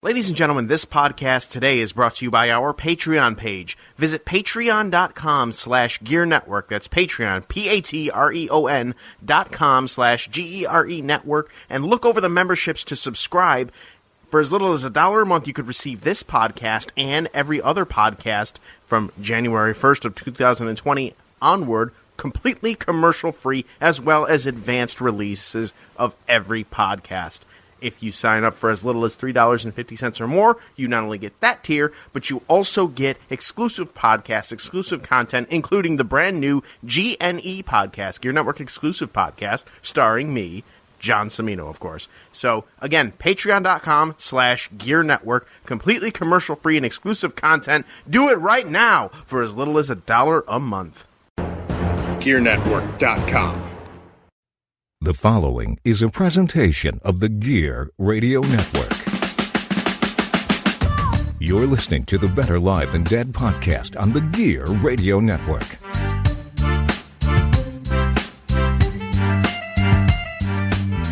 Ladies and gentlemen, this podcast today is brought to you by our Patreon page. Visit patreon.com/Gear Network. That's Patreon, patreon.com/GERE Network. And look over the memberships to subscribe. For as little as $1 a month, you could receive this podcast and every other podcast from January 1st of 2020 onward, completely commercial-free, as well as advanced releases of every podcast. If you sign up for as little as $3.50 or more, you not only get that tier, but you also get exclusive podcasts, exclusive content, including the brand new GNE podcast, Gear Network exclusive podcast, starring me, John Cimino, of course. So, again, patreon.com/Gear Network, completely commercial-free and exclusive content. Do it right now for as little as $1 a month. GearNetwork.com. The following is a presentation of the Gear Radio Network. You're listening to the Better Live Than Dead podcast on the Gear Radio Network.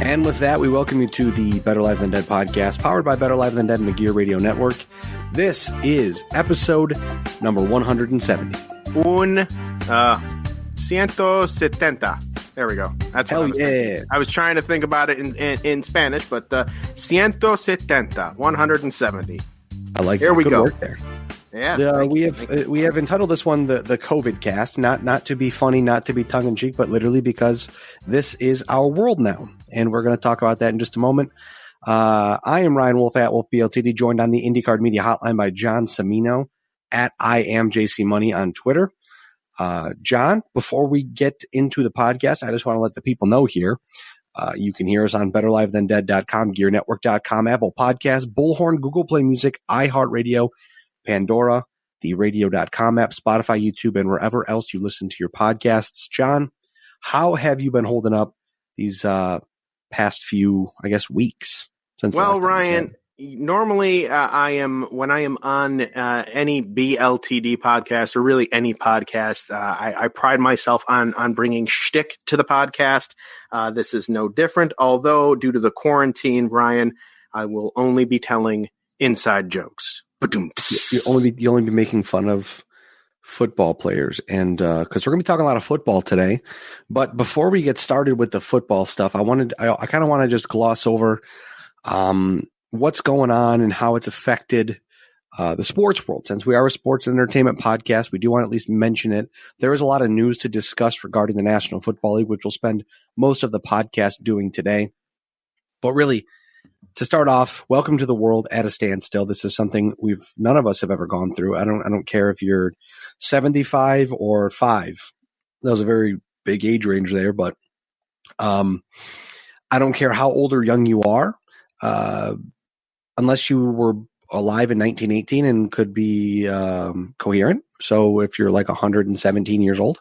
And with that, we welcome you to the Better Live Than Dead podcast, powered by Better Live Than Dead and the Gear Radio Network. This is episode number 170. 170. There we go. That's what I was thinking. I was trying to think about it in Spanish, but 170, 170. I like Here it. we Good go. Work there. Yeah. We have entitled this one the COVIDcast, not to be funny, not to be tongue in cheek, but literally because this is our world now, and we're going to talk about that in just a moment. I am Ryan Wolfe at Wolfe BLTD, joined on the IndyCar Media Hotline by John Cimino at IamJCMoney on Twitter. John, before we get into the podcast, I just want to let the people know here. You can hear us on BetterLiveThanDead.com, GearNetwork.com, Apple Podcasts, Bullhorn, Google Play Music, iHeartRadio, Pandora, the Radio.com app, Spotify, YouTube, and wherever else you listen to your podcasts. John, how have you been holding up these past few, I guess, weeks? Well, Ryan, normally when I am on any BLTD podcast or really any podcast, I pride myself on bringing shtick to the podcast. This is no different, although due to the quarantine, Ryan, I will only be telling inside jokes. You only be making fun of football players, and because we're going to be talking a lot of football today. But before we get started with the football stuff, I kind of want to just gloss over what's going on and how it's affected the sports world. Since we are a sports and entertainment podcast, we do want to at least mention it. There is a lot of news to discuss regarding the National Football League, which we'll spend most of the podcast doing today. But really, to start off, welcome to the world at a standstill. This is something none of us have ever gone through. I don't care if you're 75 or 5. That was a very big age range there, but I don't care how old or young you are, unless you were alive in 1918 and could be coherent. So if you're like 117 years old,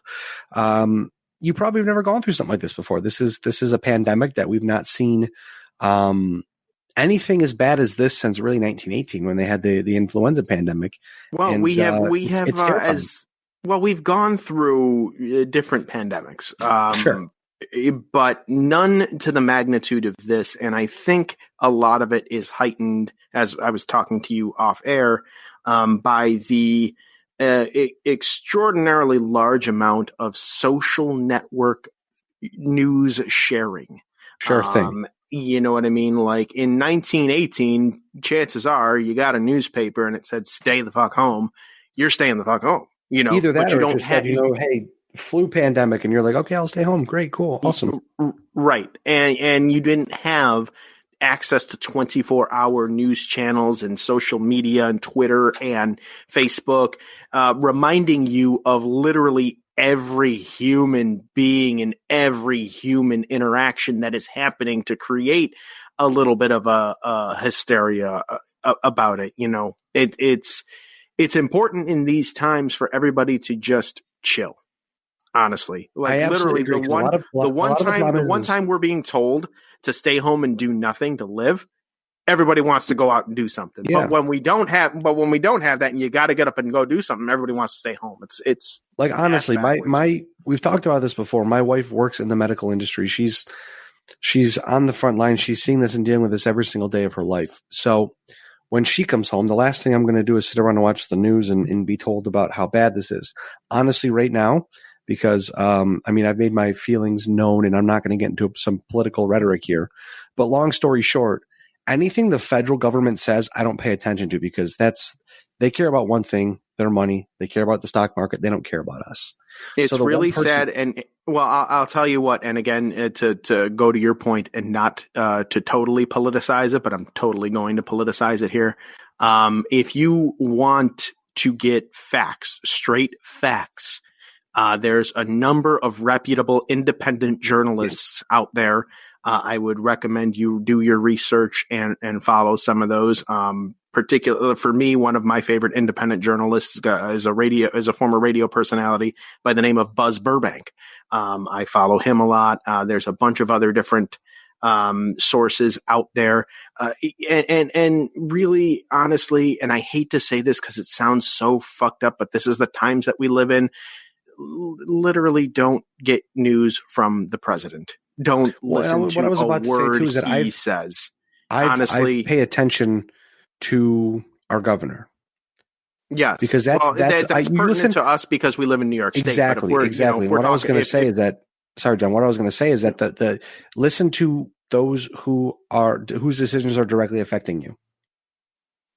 you probably have never gone through something like this before. This is a pandemic that we've not seen anything as bad as this since really 1918 when they had the influenza pandemic. Well, and, we've gone through different pandemics, sure, but none to the magnitude of this. And I think a lot of it is heightened, as I was talking to you off air, by the extraordinarily large amount of social network news sharing. Sure thing. You know what I mean? Like in 1918, chances are you got a newspaper and it said, "Stay the fuck home." You're staying the fuck home. You know, either that but you or don't just said, hey, flu pandemic, and you're like, okay, I'll stay home. Great, cool, awesome. Right. And you didn't have access to 24-hour news channels and social media and Twitter and Facebook, reminding you of literally every human being and every human interaction that is happening to create a little bit of a hysteria about it. You know, it's important in these times for everybody to just chill. Honestly, like literally the one time we're being told to stay home and do nothing, to live, everybody wants to go out and do something. Yeah. But when we don't have that, and you got to get up and go do something, everybody wants to stay home. It's like, honestly, we've talked about this before. My wife works in the medical industry. She's on the front line. She's seeing this and dealing with this every single day of her life. So when she comes home, the last thing I'm going to do is sit around and watch the news and be told about how bad this is. Honestly, right now, because, I've made my feelings known and I'm not going to get into some political rhetoric here. But long story short, anything the federal government says, I don't pay attention to because they care about one thing, their money. They care about the stock market. They don't care about us. It's so really sad. And well, I'll tell you what, and again, to go to your point and not to totally politicize it, but I'm totally going to politicize it here. If you want to get facts, straight facts, there's a number of reputable independent journalists out there. I would recommend you do your research and follow some of those. Particularly for me, one of my favorite independent journalists is a former radio personality by the name of Buzz Burbank. I follow him a lot. There's a bunch of other different sources out there. And really, honestly, and I hate to say this because it sounds so fucked up, but this is the times that we live in. Literally don't get news from the president. Don't listen to a word he says. Honestly, I pay attention to our governor. Yes, because that's pertinent to us because we live in New York State. Exactly. What I was going to say is that, sorry, John. What I was going to say is that the listen to those whose decisions are directly affecting you.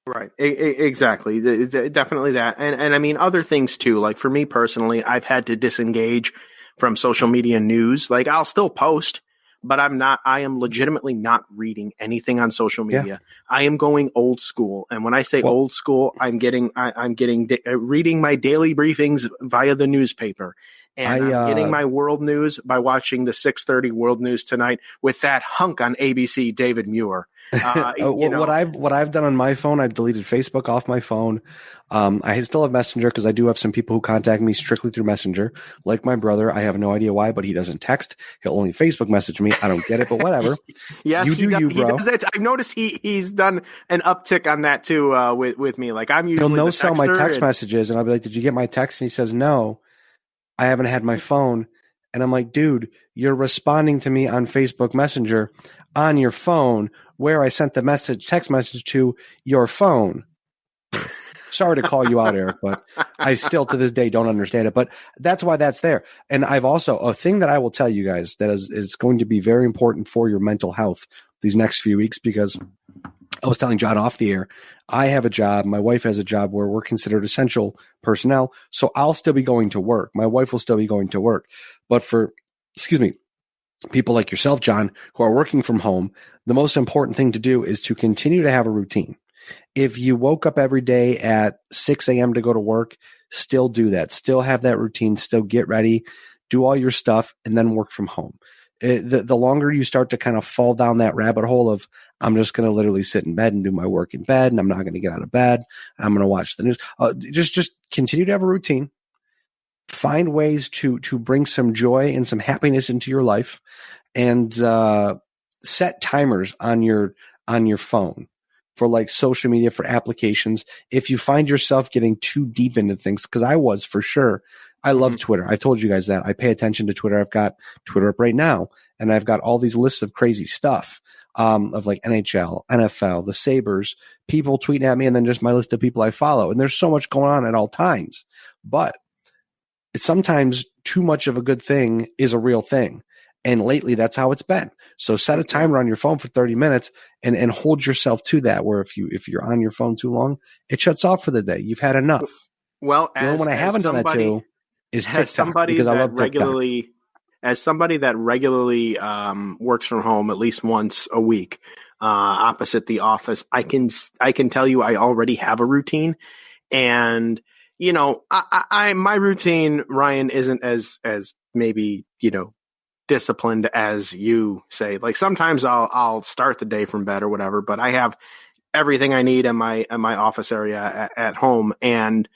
Right. Exactly. Definitely that. And I mean, other things too. Like for me personally, I've had to disengage from social media news. Like I'll still post, but I am legitimately not reading anything on social media. Yeah. I am going old school. And when I say old school, I'm reading my daily briefings via the newspaper. And I'm getting my world news by watching the 6:30 World News Tonight with that hunk on ABC, David Muir. What I've done on my phone, I've deleted Facebook off my phone. I still have Messenger because I do have some people who contact me strictly through Messenger, like my brother. I have no idea why, but he doesn't text. He'll only Facebook message me. I don't get it, but whatever. Yes, you do, bro. He does that. I've noticed he's done an uptick on that too with me. Like I'm usually he'll no-sell my text messages, and I'll be like, "Did you get my text?" And he says, "No, I haven't had my phone." And I'm like, "Dude, you're responding to me on Facebook Messenger on your phone where I sent the text message to your phone." Sorry to call you out, Eric, but I still to this day don't understand it. But that's why that's there. And I've also, a thing that I will tell you guys that is going to be very important for your mental health these next few weeks, because I was telling John off the air, I have a job, my wife has a job where we're considered essential personnel. So I'll still be going to work. My wife will still be going to work. But for, people like yourself, John, who are working from home, the most important thing to do is to continue to have a routine. If you woke up every day at 6 a.m. to go to work, still do that. Still have that routine. Still get ready, do all your stuff, and then work from home. The longer you start to kind of fall down that rabbit hole of, I'm just going to literally sit in bed and do my work in bed, and I'm not going to get out of bed, I'm going to watch the news. Just continue to have a routine. Find ways to bring some joy and some happiness into your life, and set timers on your phone for like social media, for applications. If you find yourself getting too deep into things, because I was for sure. I love Twitter. I told you guys that. I pay attention to Twitter. I've got Twitter up right now, and I've got all these lists of crazy stuff of like NHL, NFL, the Sabres, people tweeting at me, and then just my list of people I follow. And there's so much going on at all times. But sometimes too much of a good thing is a real thing. And lately, that's how it's been. So set a timer on your phone for 30 minutes and hold yourself to that, where if you're on your phone too long, it shuts off for the day. You've had enough. Well, the only one I haven't done that to is TikTok, because I love TikTok. As somebody that regularly works from home at least once a week, opposite the office, I can tell you I already have a routine. And, you know, my routine, Ryan, isn't as maybe, you know, disciplined as you say. Like sometimes I'll start the day from bed or whatever, but I have everything I need in my office area at home. And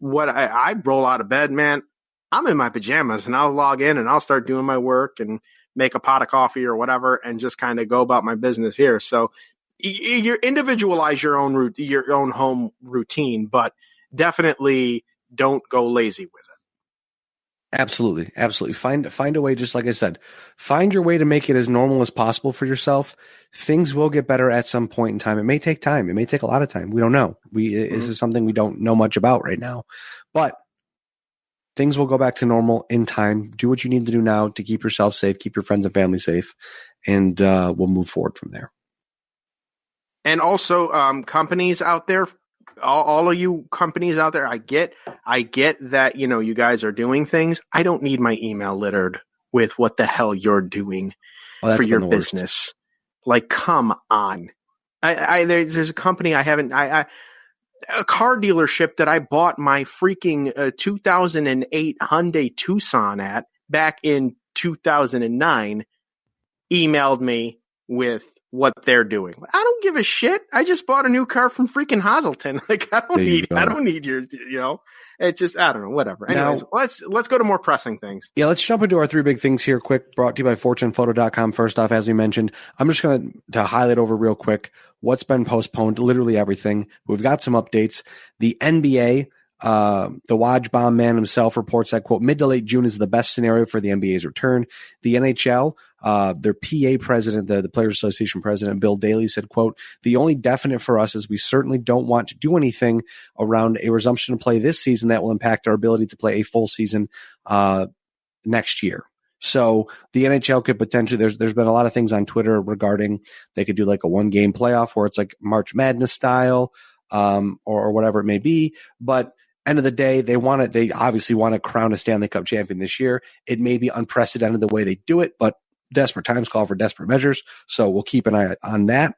what I roll out of bed, man, I'm in my pajamas and I'll log in and I'll start doing my work and make a pot of coffee or whatever and just kind of go about my business here. So you individualize your own home routine, but definitely don't go lazy with it. Absolutely. Absolutely. Find a way, just like I said, find your way to make it as normal as possible for yourself. Things will get better at some point in time. It may take time. It may take a lot of time. We don't know. This is something we don't know much about right now, but things will go back to normal in time. Do what you need to do now to keep yourself safe, keep your friends and family safe, and we'll move forward from there. And also, companies out there, all of you companies out there, I get that, you guys are doing things. I don't need my email littered with what the hell you're doing for your business. Like, come on. There's a company a car dealership that I bought my freaking 2008 Hyundai Tucson at back in 2009 emailed me with what they're doing. I don't give a shit. I just bought a new car from freaking Hazelton. Like, I don't need your, it's just, I don't know, whatever. Anyways, now, let's go to more pressing things. Yeah, let's jump into our three big things here quick, brought to you by fortunephoto.com. First off, as we mentioned, I'm just going to highlight over real quick what's been postponed, literally everything. We've got some updates. The NBA, the Waj Bomb man himself reports that, quote, mid to late June is the best scenario for the NBA's return. The NHL, their PA president, the Players Association president, Bill Daly, said, quote, the only definite for us is we certainly don't want to do anything around a resumption of play this season that will impact our ability to play a full season next year. So the NHL could potentially, there's been a lot of things on Twitter regarding they could do like a 1-game playoff where it's like March Madness style, or whatever it may be. But end of the day, they obviously want to crown a Stanley Cup champion this year. It may be unprecedented the way they do it, but desperate times call for desperate measures. So we'll keep an eye on that.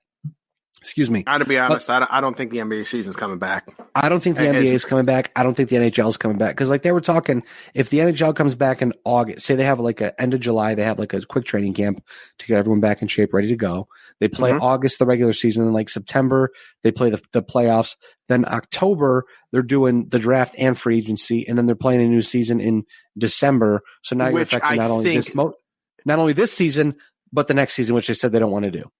Excuse me. To be honest, I don't think the NBA season's coming back. I don't think the NBA is coming back. I don't think the NHL is coming back. Because like they were talking, if the NHL comes back in August, say they have like a end of July, they have like a quick training camp to get everyone back in shape, ready to go. They play August, the regular season, and like September, they play the playoffs. Then October, they're doing the draft and free agency, and then they're playing a new season in December. So now you're affecting not only this season, but the next season, which they said they don't want to do.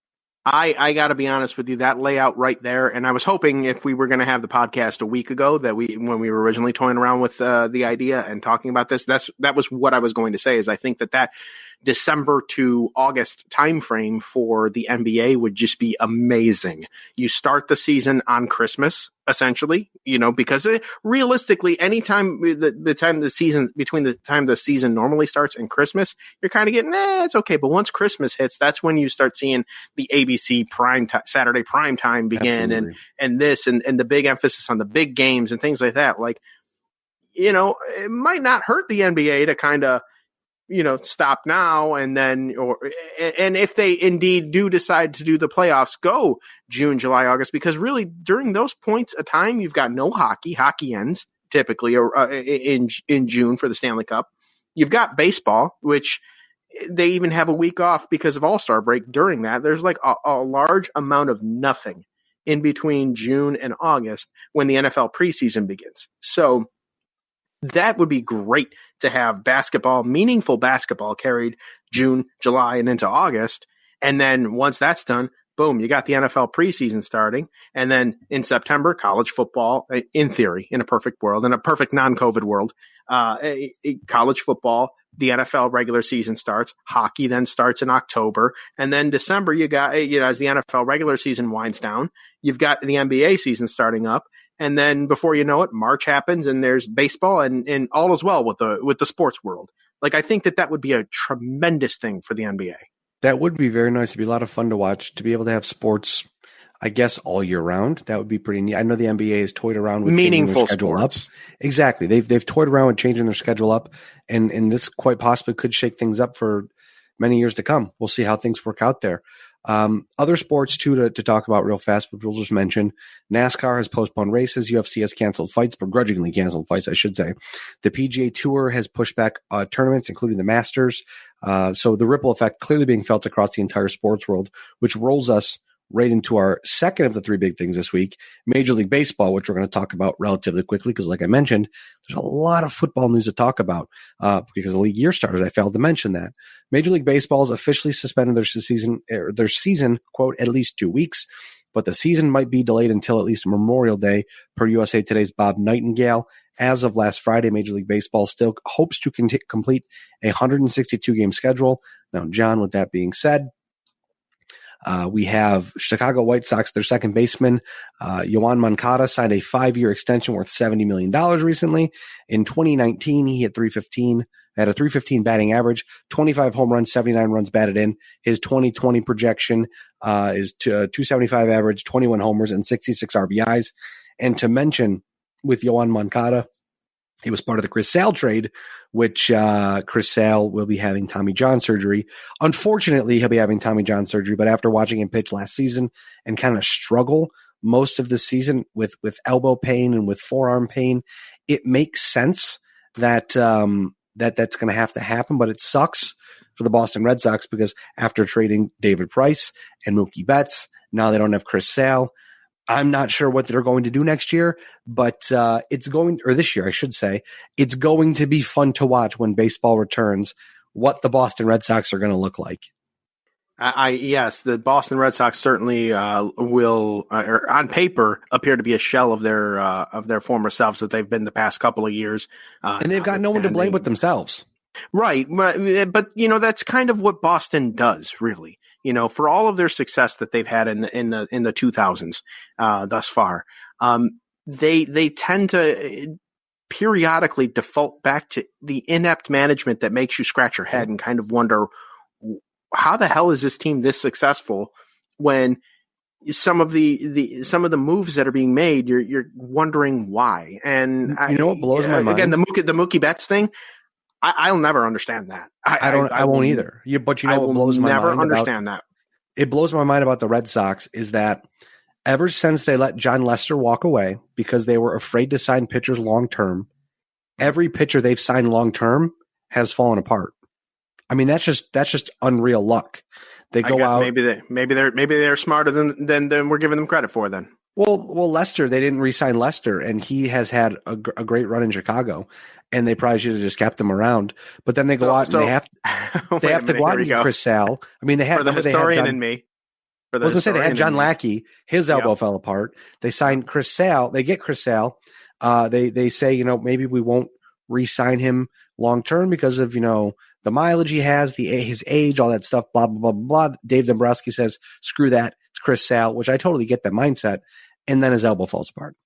I got to be honest with you, that layout right there, and I was hoping if we were going to have the podcast a week ago when we were originally toying around with the idea and talking about this, that was what I was going to say, is I think that December to August timeframe for the NBA would just be amazing. You start the season on Christmas, essentially, because realistically, anytime the time the season, between the time the season normally starts and Christmas, you're kind of getting, it's okay. But once Christmas hits, that's when you start seeing the ABC Saturday prime time begin. Absolutely. and the big emphasis on the big games and things like that. Like, it might not hurt the NBA to kind of, stop now and then, and if they indeed do decide to do the playoffs, go June, July, August, because really during those points of time, you've got no hockey. Hockey ends typically in June for the Stanley Cup. You've got baseball, which they even have a week off because of All-Star break during that. There's like a large amount of nothing in between June and August when the NFL preseason begins. So that would be great to have meaningful basketball carried June, July, and into August. And then once that's done, boom, you got the NFL preseason starting. And then in September, college football, in theory, in a perfect world, in a perfect non-COVID world, college football, the NFL regular season starts. Hockey then starts in October. And then December, you got, as the NFL regular season winds down, you've got the NBA season starting up. And then before you know it, March happens and there's baseball and all is well with the sports world. Like, I think that would be a tremendous thing for the NBA. That would be very nice. It'd be a lot of fun to watch, to be able to have sports, I guess, all year round. That would be pretty neat. I know the NBA has toyed around with meaningful changing their schedule sports. Up. Exactly. They've toyed around with changing their schedule up, and this quite possibly could shake things up for many years to come. We'll see how things work out there. Other sports too to talk about real fast, which we'll just mention. NASCAR has postponed races. UFC has canceled fights, begrudgingly canceled fights, I should say. The PGA Tour has pushed back tournaments, including the Masters. So the ripple effect clearly being felt across the entire sports world, which rolls us right into our second of the three big things this week, Major League Baseball, which we're going to talk about relatively quickly because, like I mentioned, there's a lot of football news to talk about because the league year started. I failed to mention that. Major League Baseball has officially suspended their season, quote, at least 2 weeks. but the season might be delayed until at least Memorial Day, per USA Today's Bob Nightingale. As of last Friday, Major League Baseball still hopes to complete a 162-game schedule. Now, John, with that being said, we have Chicago White Sox, their second baseman, Yoan Moncada, signed a 5-year extension worth $70 million recently. In 2019, he hit .315, had a .315 batting average, 25 home runs, 79 runs batted in. His 2020 projection is to 275 average, 21 homers, and 66 RBIs. And to mention, with Yoan Moncada, he was part of the Chris Sale trade, which Chris Sale will be having Tommy John surgery. Unfortunately, he'll be having Tommy John surgery, but after watching him pitch last season and kind of struggle most of the season with elbow pain and with forearm pain, it makes sense that that's going to have to happen, but it sucks for the Boston Red Sox because after trading David Price and Mookie Betts, now they don't have Chris Sale. I'm not sure what they're going to do next year, but this year, I should say, it's going to be fun to watch when baseball returns, what the Boston Red Sox are going to look like. Yes, the Boston Red Sox certainly will, or on paper, appear to be a shell of their former selves that they've been the past couple of years. And they've got no one to blame but themselves. Right. But that's kind of what Boston does, really. For all of their success that they've had in the 2000s thus far, they tend to periodically default back to the inept management that makes you scratch your head and kind of wonder, how the hell is this team this successful when some of the moves that are being made, you're wondering why. And what blows my mind? Again, the Mookie Betts thing. I'll never understand that. I won't either. But what blows my mind? Never understand that. It blows my mind about the Red Sox is that ever since they let John Lester walk away because they were afraid to sign pitchers long term, every pitcher they've signed long term has fallen apart. I mean, that's just unreal luck. They go out. Maybe they're smarter than we're giving them credit for. Then. Well, Lester, they didn't re-sign Lester, and he has had a great run in Chicago, and they probably should have just kept him around. But then they go out and they have to go out and get Chris Sale. I mean, they had for the historian in me. I was going to say they had John Lackey. His elbow fell apart. They signed Chris Sale. They get Chris Sale. They say, maybe we won't re-sign him long term because of the mileage he has, his age, all that stuff. Blah blah blah blah. Dave Dombrowski says, "Screw that. It's Chris Sale," which I totally get that mindset. And then his elbow falls apart.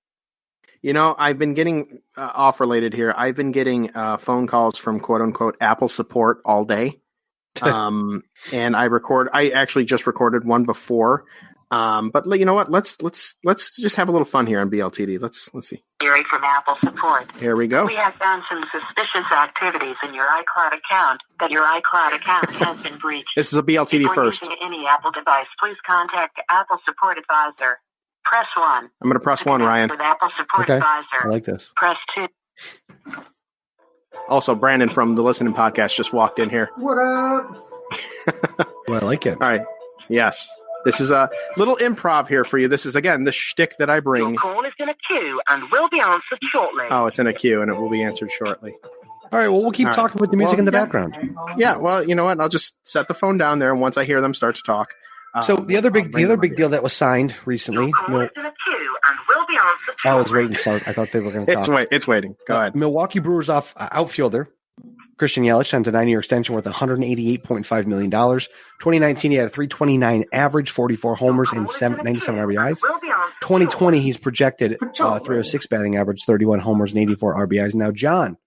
I've been getting off related here. I've been getting phone calls from quote unquote Apple support all day. And I actually just recorded one before. But you know what? Let's just have a little fun here on BLTD. Let's see. Gary from Apple support. Here we go. We have found some suspicious activities in your iCloud account has been breached. This is a BLTD first. Using any Apple device, please contact Apple Support Advisor. Press 1. I'm going to press 1, Ryan. With Apple Support Advisor. I like this. Press 2. Also, Brandon from the Listening Podcast just walked in here. What up? Well, I like it. All right. Yes. This is a little improv here for you. This is, again, the shtick that I bring. Your call is in a queue and will be answered shortly. Oh, it's in a queue and it will be answered shortly. All right. Well, we'll keep talking with the music in the background. Yeah. Well, you know what? I'll just set the phone down there, and once I hear them start to talk. So the other big deal that was signed recently. Your call is in a queue and will be answered shortly. I was waiting. So I thought they were going to talk. It's waiting. Go ahead. Milwaukee Brewers outfielder Christian Yelich signed a 9-year extension worth $188.5 million. 2019, he had a .329 average, 44 homers, and 97 RBIs. 2020, he's projected 306 batting average, 31 homers, and 84 RBIs. Now, John,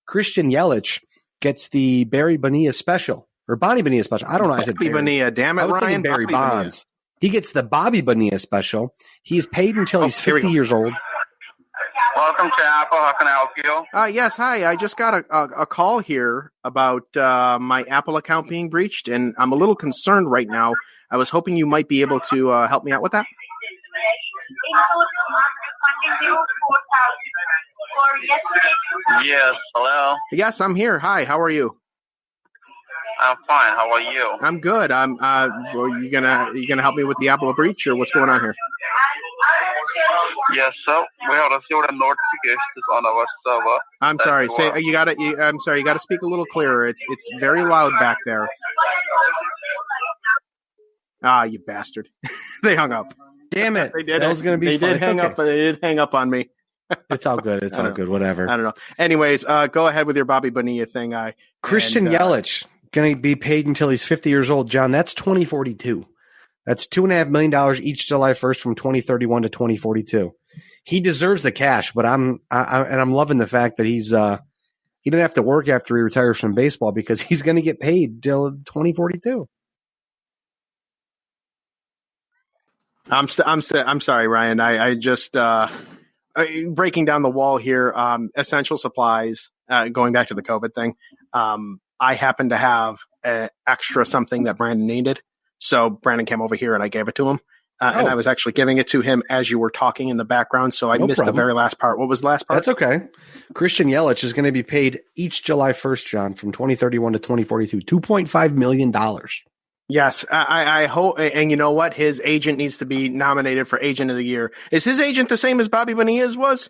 Christian Yelich gets the Barry Bonilla special, or Bonnie Bonilla special. I don't know. I said Bobby Bonilla. Damn it, Ryan. Barry Bonds. He gets the Bobby Bonilla special. He's paid until he's 50 years old. Welcome to Apple. How can I help you? Yes, hi. I just got a call here about my Apple account being breached, and I'm a little concerned right now. I was hoping you might be able to help me out with that. Yes, hello. Yes, I'm here. Hi, how are you? I'm fine. How are you? I'm good. Well, you gonna help me with the Apple breach, or what's going on here? Yes, sir. We have received a notification on our server. I'm sorry. I'm sorry. You gotta speak a little clearer. It's very loud back there. Ah, you bastard! They hung up. Damn it! They did. That was going to be. They did hang up. They did hang up on me. It's all good. It's all good. Whatever. I don't know. Anyways, go ahead with your Bobby Bonilla thing. Christian Yelich going to be paid until he's 50 years old. John, that's 2042. That's $2.5 million each July 1st from 2031 to 2042. He deserves the cash, but I'm loving the fact that he didn't have to work after he retires from baseball because he's going to get paid till 2042. I'm sorry, Ryan. I just breaking down the wall here. Essential supplies. Going back to the COVID thing. I happen to have an extra something that Brandon needed, so Brandon came over here and I gave it to him. And I was actually giving it to him as you were talking in the background, so I missed the very last part. What was the last part? That's okay. Christian Yelich is going to be paid each July 1st, John, from 2031 to 2042, $2.5 million. Yes, I hope. And you know what? His agent needs to be nominated for Agent of the Year. Is his agent the same as Bobby Bonilla's was?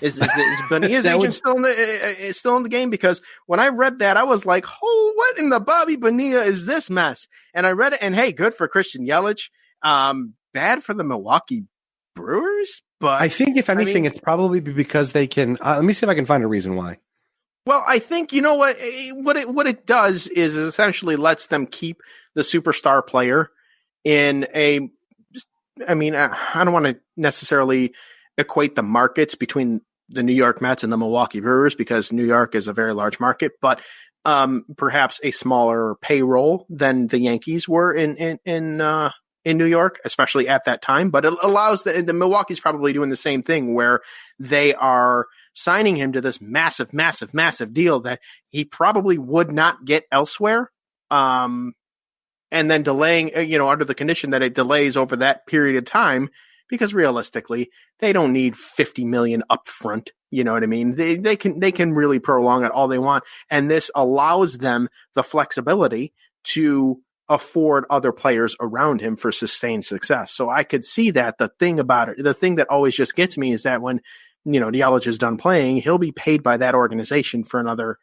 Is Bonilla's agent still in the game? Because when I read that, I was like, "Oh, what in the Bobby Bonilla is this mess?" And I read it, and hey, good for Christian Yelich. Bad for the Milwaukee Brewers, but I think if anything, it's probably because they can. Let me see if I can find a reason why. Well, I think you know what it does is essentially lets them keep the superstar player in a. I mean, I don't want to necessarily equate the markets between the New York Mets and the Milwaukee Brewers because New York is a very large market, but perhaps a smaller payroll than the Yankees were in New York, especially at that time. But it allows the Milwaukee's probably doing the same thing where they are signing him to this massive, massive, massive deal that he probably would not get elsewhere. And then delaying, under the condition that it delays over that period of time, because realistically, they don't need $50 million upfront. You know what I mean? They can really prolong it all they want. And this allows them the flexibility to afford other players around him for sustained success. So I could see that. The thing about it, the thing that always just gets me is that when, Yelich is done playing, he'll be paid by that organization for another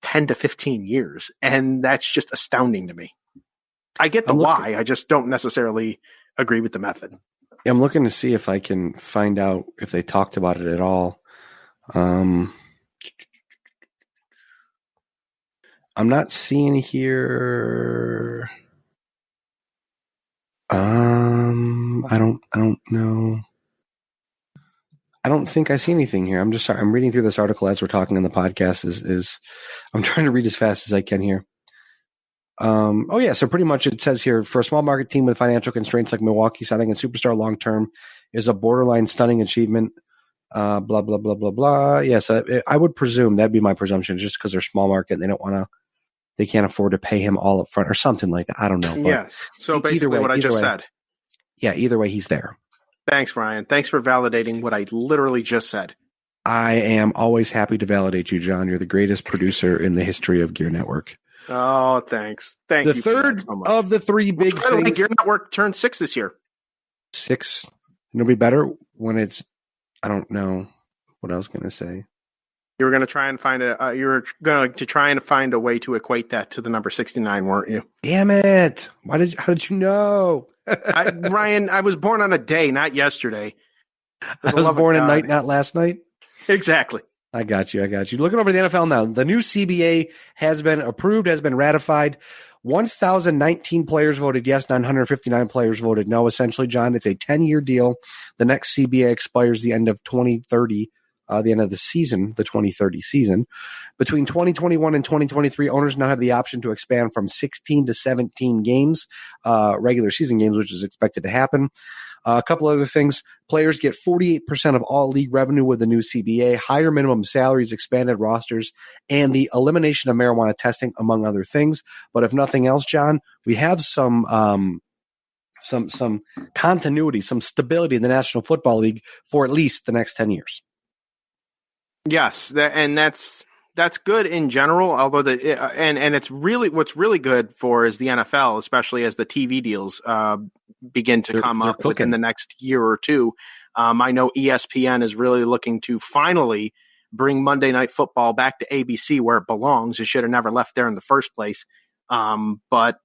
10 to 15 years. And that's just astounding to me. I get the why. I just don't necessarily agree with the method. I'm looking to see if I can find out if they talked about it at all. I'm not seeing here. I don't know. I don't think I see anything here. I'm just sorry. I'm reading through this article as we're talking on the podcast. Is I'm trying to read as fast as I can here. So pretty much it says here, for a small market team with financial constraints like Milwaukee, signing a superstar long term is a borderline stunning achievement. Blah blah blah blah blah. Yes, I would presume that'd be my presumption, just because they're small market and they can't afford to pay him all up front or something like that. I don't know. Yes. So basically, what I just said. Yeah. Either way, he's there. Thanks, Ryan. Thanks for validating what I literally just said. I am always happy to validate you, John. You're the greatest producer in the history of Gear Network. Oh, thank you. The third of the three big things. Gear Network turned 6 this year. 6. It'll be better when it's. I don't know what I was going to say. You were going to try and find a way to equate that to the number 69, weren't you? Damn it! How did you know? Ryan, I was born on a day, not yesterday. I was born at night, not last night. Exactly. I got you. Looking over the NFL now, the new CBA has been approved, has been ratified. 1,019 players voted yes, 959 players voted no. Essentially, John, it's a 10-year deal. The next CBA expires the end of 2030, the end of the season, the 2030 season. Between 2021 and 2023, owners now have the option to expand from 16 to 17 games, regular season games, which is expected to happen. A couple other things. Players get 48% of all league revenue with the new CBA, higher minimum salaries, expanded rosters, and the elimination of marijuana testing, among other things. But if nothing else, John, we have some continuity, some stability in the National Football League for at least the next 10 years. Yes, that's good in general. Although and it's really what's really good for is the NFL, especially as the TV deals begin to come up within the next year or two. I know ESPN is really looking to finally bring Monday Night Football back to ABC where it belongs. It should have never left there in the first place. But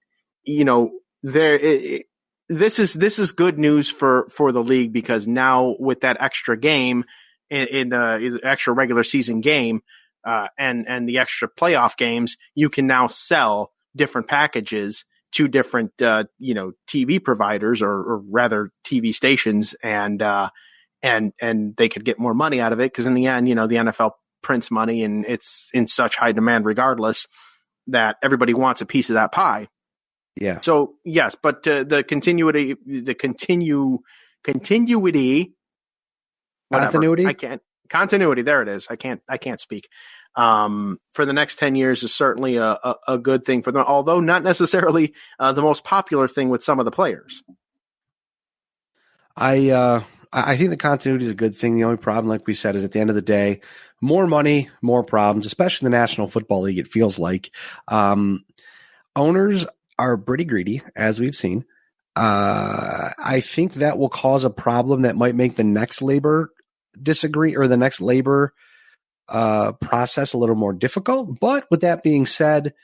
this is good news for the league, because now with that extra game in the extra regular season game and the extra playoff games, you can now sell different packages to different TV providers or rather TV stations, and they could get more money out of it, because in the end, the NFL prints money and it's in such high demand regardless that everybody wants a piece of that pie. Yeah. So yes, but the continuity, whatever. Continuity. There it is. I can't speak. For the next 10 years is certainly a good thing for them, although not necessarily the most popular thing with some of the players. I think the continuity is a good thing. The only problem, like we said, is at the end of the day, more money, more problems, especially in the National Football League, it feels like. Owners are pretty greedy, as we've seen. I think that will cause a problem that might make the next labor disagree, or the next labor process a little more difficult. But with that being said,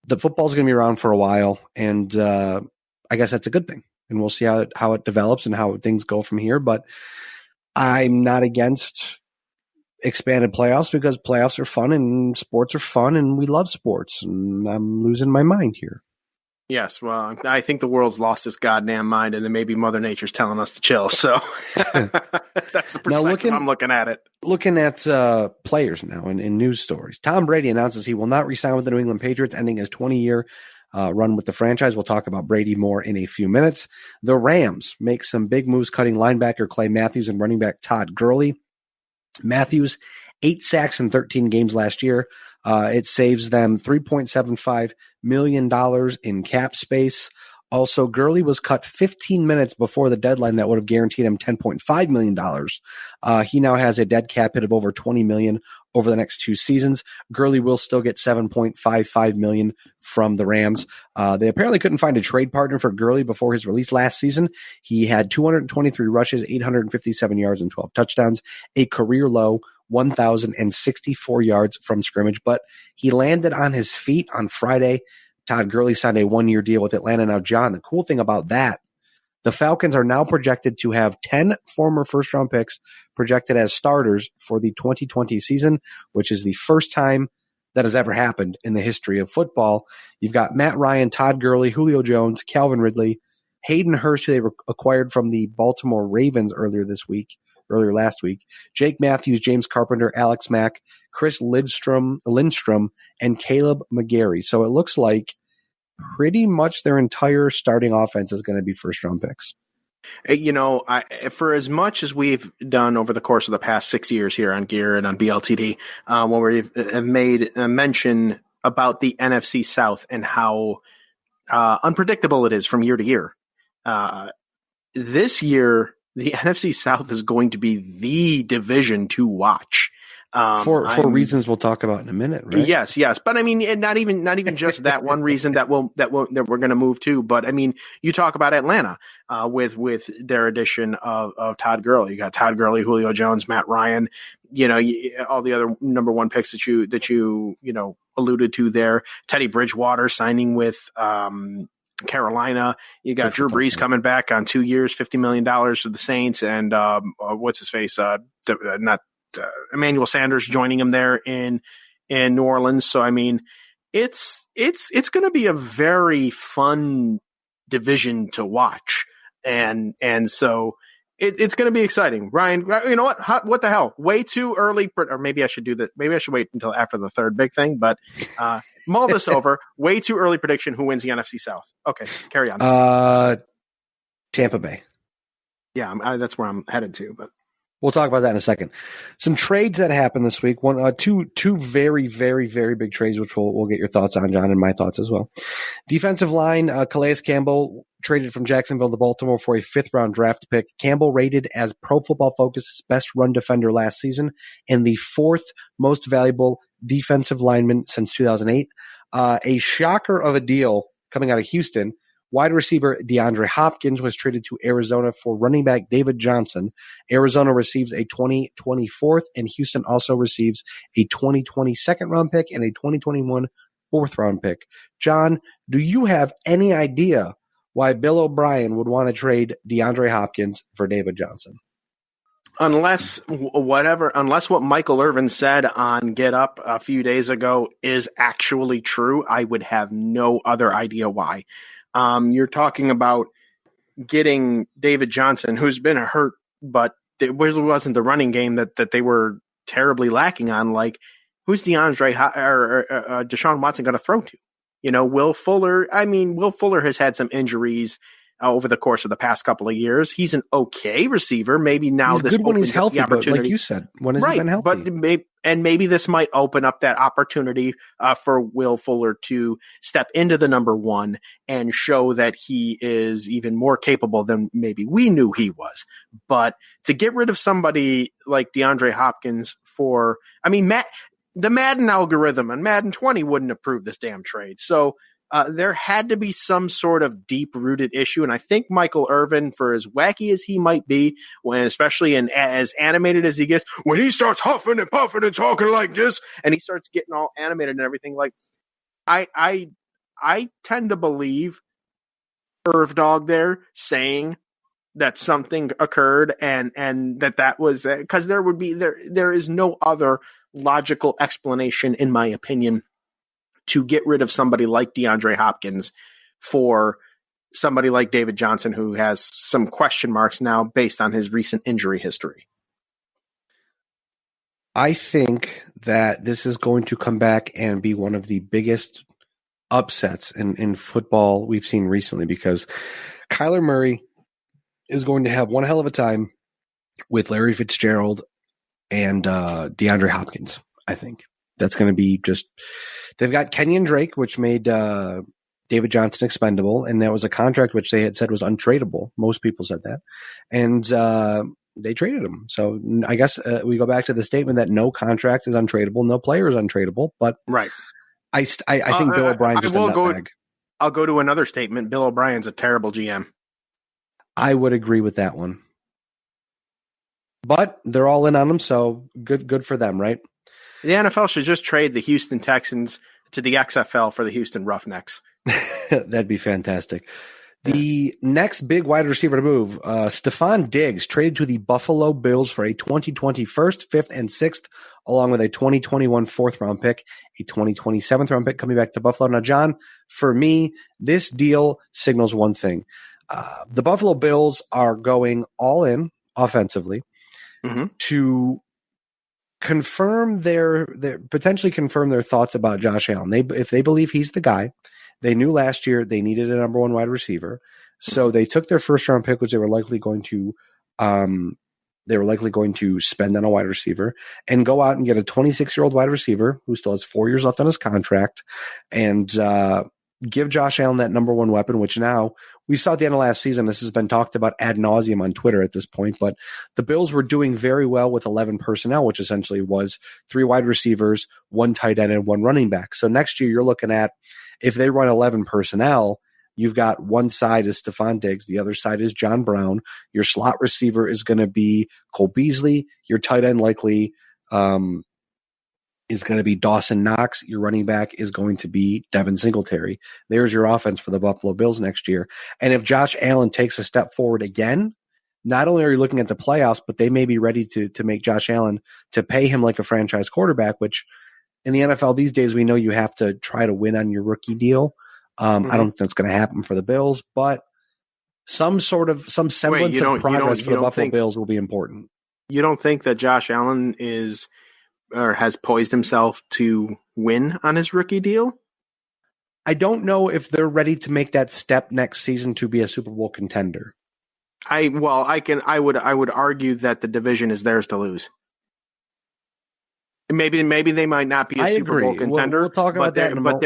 the football is going to be around for a while, and I guess that's a good thing. And we'll see how it develops and how things go from here. But I'm not against expanded playoffs, because playoffs are fun and sports are fun and we love sports. And I'm losing my mind here. Yes, well, I think the world's lost its goddamn mind, and then maybe Mother Nature's telling us to chill. So that's the perspective I'm looking at it. Looking at players now in news stories. Tom Brady announces he will not re-sign with the New England Patriots, ending his 20-year run with the franchise. We'll talk about Brady more in a few minutes. The Rams make some big moves, cutting linebacker Clay Matthews and running back Todd Gurley. Matthews, 8 sacks in 13 games last year. It saves them $3.75 million in cap space. Also, Gurley was cut 15 minutes before the deadline that would have guaranteed him $10.5 million. He now has a dead cap hit of over $20 million over the next 2 seasons. Gurley will still get $7.55 million from the Rams. They apparently couldn't find a trade partner for Gurley before his release last season. He had 223 rushes, 857 yards, and 12 touchdowns, a career low 1,064 yards from scrimmage, but he landed on his feet on Friday. Todd Gurley signed a 1-year deal with Atlanta. Now, John, the cool thing about that, the Falcons are now projected to have 10 former first-round picks projected as starters for the 2020 season, which is the first time that has ever happened in the history of football. You've got Matt Ryan, Todd Gurley, Julio Jones, Calvin Ridley, Hayden Hurst, who they acquired from the Baltimore Ravens earlier last week, Jake Matthews, James Carpenter, Alex Mack, Chris Lindstrom, and Caleb McGarry. So it looks like pretty much their entire starting offense is going to be first-round picks. For as much as we've done over the course of the past 6 years here on Gear and on BLTD, when we've made a mention about the NFC South and how unpredictable it is from year to year, this year, the NFC South is going to be the division to watch. For reasons we'll talk about in a minute, right? Yes. But I mean, not even just that one reason that we're going to move to. But I mean, you talk about Atlanta with their addition of Todd Gurley. You got Todd Gurley, Julio Jones, Matt Ryan. All the other number one picks that you alluded to there. Teddy Bridgewater signing with Carolina. You got Drew Brees coming back on 2 years, $50 million for the Saints, and what's his face? Emmanuel Sanders joining him there in New Orleans. So I mean, it's going to be a very fun division to watch, and so it's going to be exciting. Ryan, you know what the hell? Way too early, or maybe I should do that. Maybe I should wait until after the third big thing. But mull this over. Way too early prediction. Who wins the NFC South? Okay, carry on. Tampa Bay. Yeah, that's where I'm headed to. But we'll talk about that in a second. Some trades that happened this week. Two very, very, very big trades, which we'll get your thoughts on, John, and my thoughts as well. Defensive line, Calais Campbell traded from Jacksonville to Baltimore for a 5th-round draft pick. Campbell rated as Pro Football Focus's best run defender last season and the 4th most valuable defensive lineman since 2008. A shocker of a deal coming out of Houston. Wide receiver DeAndre Hopkins was traded to Arizona for running back David Johnson. Arizona receives a 2024th, and Houston also receives a 2020 second-round pick and a 2021 4th-round pick. John, do you have any idea why Bill O'Brien would want to trade DeAndre Hopkins for David Johnson. Unless what Michael Irvin said on Get Up a few days ago is actually true, I would have no other idea why. You're talking about getting David Johnson, who's been hurt, but it really wasn't the running game that they were terribly lacking on. Like, who's Deshaun Watson going to throw to? Will Fuller. I mean, Will Fuller has had some injuries over the course of the past couple of years. He's an okay receiver. Maybe now he's this good when he's healthy, but like you said, when has he been healthy? But maybe this might open up that opportunity for Will Fuller to step into the number one and show that he is even more capable than maybe we knew he was. But to get rid of somebody like DeAndre Hopkins the Madden algorithm and Madden 20 wouldn't approve this damn trade. So there had to be some sort of deep-rooted issue, and I think Michael Irvin, for as wacky as he might be, especially as animated as he gets, when he starts huffing and puffing and talking like this, and he starts getting all animated and everything, like I tend to believe Irv Dog there saying that something occurred and that was because there is no other logical explanation, in my opinion, to get rid of somebody like DeAndre Hopkins for somebody like David Johnson, who has some question marks now based on his recent injury history. I think that this is going to come back and be one of the biggest upsets in football we've seen recently, because Kyler Murray is going to have one hell of a time with Larry Fitzgerald and DeAndre Hopkins. I think that's going to be they've got Kenyon Drake, which made David Johnson expendable, and that was a contract which they had said was untradeable. Most people said that, and they traded him. So I guess we go back to the statement that no contract is untradeable, no player is untradeable. But right, I think Bill O'Brien just a nutbag. I'll go to another statement. Bill O'Brien's a terrible GM. I would agree with that one, but they're all in on him, so good for them, right? The NFL should just trade the Houston Texans to the XFL for the Houston Roughnecks. That'd be fantastic. The next big wide receiver to move, Stephon Diggs, traded to the Buffalo Bills for a 2020 first, fifth, and sixth, along with a 2021 fourth-round pick, a 2020 seventh-round pick coming back to Buffalo. Now, John, for me, this deal signals one thing. The Buffalo Bills are going all in offensively to confirm potentially confirm their thoughts about Josh Allen. If they believe he's the guy, they knew last year they needed a number one wide receiver, so they took their first round pick, which they were likely going to spend on a wide receiver, and go out and get a 26-year-old wide receiver who still has 4 years left on his contract, and give Josh Allen that number one weapon, which now we saw at the end of last season. This has been talked about ad nauseum on Twitter at this point, but the Bills were doing very well with 11 personnel, which essentially was 3 wide receivers, 1 tight end, and 1 running back. So next year you're looking at, if they run 11 personnel, you've got one side is Stephon Diggs, the other side is John Brown. Your slot receiver is going to be Cole Beasley. Your tight end likely is going to be Dawson Knox. Your running back is going to be Devin Singletary. There's your offense for the Buffalo Bills next year. And if Josh Allen takes a step forward again, not only are you looking at the playoffs, but they may be ready to make Josh Allen, to pay him like a franchise quarterback, which in the NFL these days, we know you have to try to win on your rookie deal. I don't think that's going to happen for the Bills, but some semblance of progress for the Buffalo Bills will be important. You don't think that Josh Allen is or has poised himself to win on his rookie deal? I don't know if they're ready to make that step next season to be a Super Bowl contender. I would argue that the division is theirs to lose. Maybe they might not be a Super Bowl contender. We'll talk about that in a moment.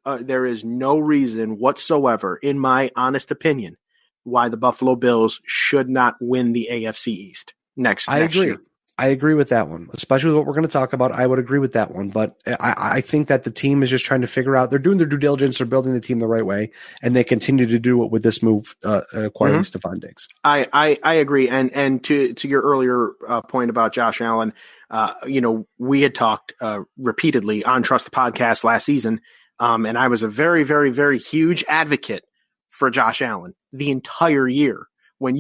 But there is no reason whatsoever, in my honest opinion, why the Buffalo Bills should not win the AFC East next year. I agree with that one, especially with what we're going to talk about. I would agree with that one, but I think that the team is just trying to figure out, they're doing their due diligence, they're building the team the right way, and they continue to do it with this move, acquiring Stephon Diggs. I agree. And to your earlier point about Josh Allen, we had talked repeatedly on Trust the Podcast last season, and I was a very, very, very huge advocate for Josh Allen the entire year. When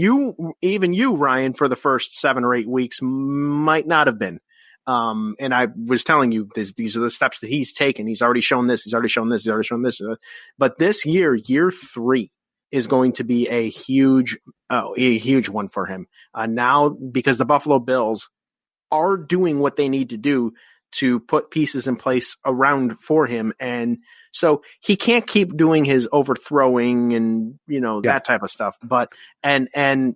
even you, Ryan, for the first 7 or 8 weeks might not have been. And I was telling you these are the steps that he's taken. He's already shown this. He's already shown this. He's already shown this. But this year 3 is going to be a huge one for him. Now, because the Buffalo Bills are doing what they need to do to put pieces in place around for him. And so he can't keep doing his overthrowing and, that type of stuff. But, and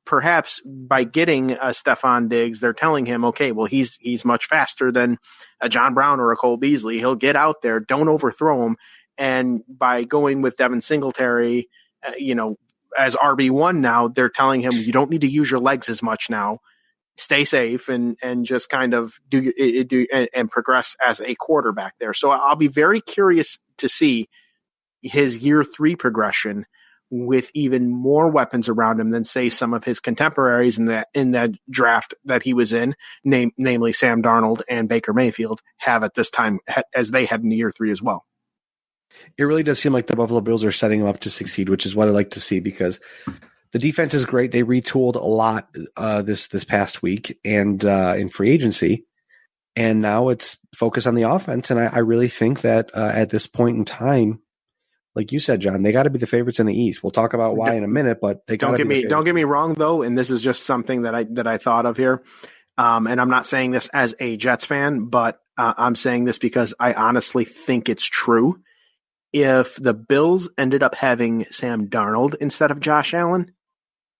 perhaps by getting Stephon Diggs, they're telling him, okay, well, he's much faster than a John Brown or a Cole Beasley. He'll get out there. Don't overthrow him. And by going with Devin Singletary, as RB1 now, they're telling him, you don't need to use your legs as much now. Stay safe and just kind of do and progress as a quarterback there. So I'll be very curious to see his year 3 progression with even more weapons around him than, say, some of his contemporaries in that draft that he was in, namely Sam Darnold and Baker Mayfield, have at this time as they had in year 3 as well. It really does seem like the Buffalo Bills are setting him up to succeed, which is what I like to see, because the defense is great. They retooled a lot this past week and in free agency, and now it's focused on the offense. And I really think that at this point in time, like you said, John, they got to be the favorites in the East. We'll talk about why in a minute, but they don't get me wrong though, and this is just something that I thought of here. And I'm not saying this as a Jets fan, but I'm saying this because I honestly think it's true. If the Bills ended up having Sam Darnold instead of Josh Allen,